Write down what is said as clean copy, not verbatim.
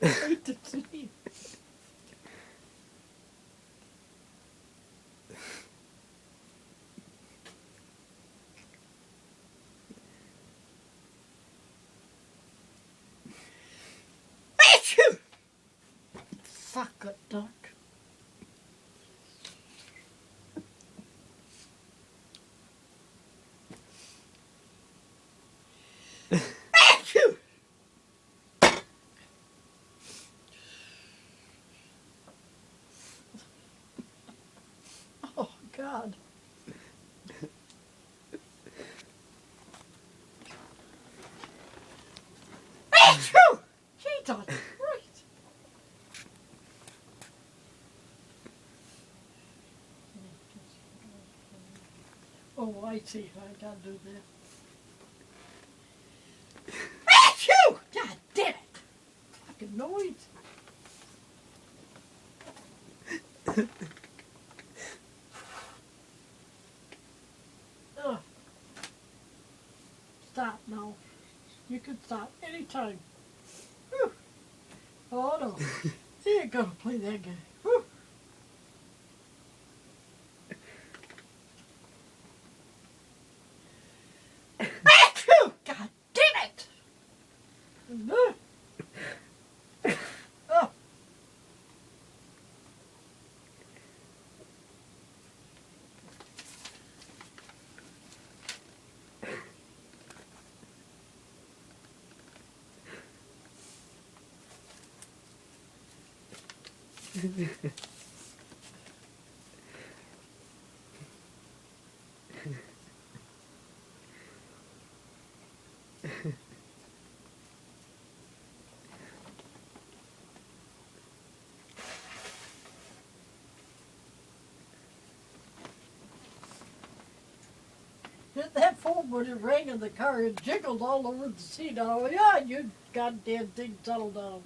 Hate to sleep. Achoo! Fuck it, duck. Achoo! Oh, God. Achoo! Jesus Christ. Oh, I see. I gotta do that. Achoo! God damn it! Fucking noise. Ugh. Stop now. You can stop anytime. Whew. Oh no. You ain't gonna play that game. Whew. Achoo! God damn it! Ugh. Oh. Hit that phone when it rang in the car. It jiggled all over the seat. Oh, yeah, you goddamn thing settle down.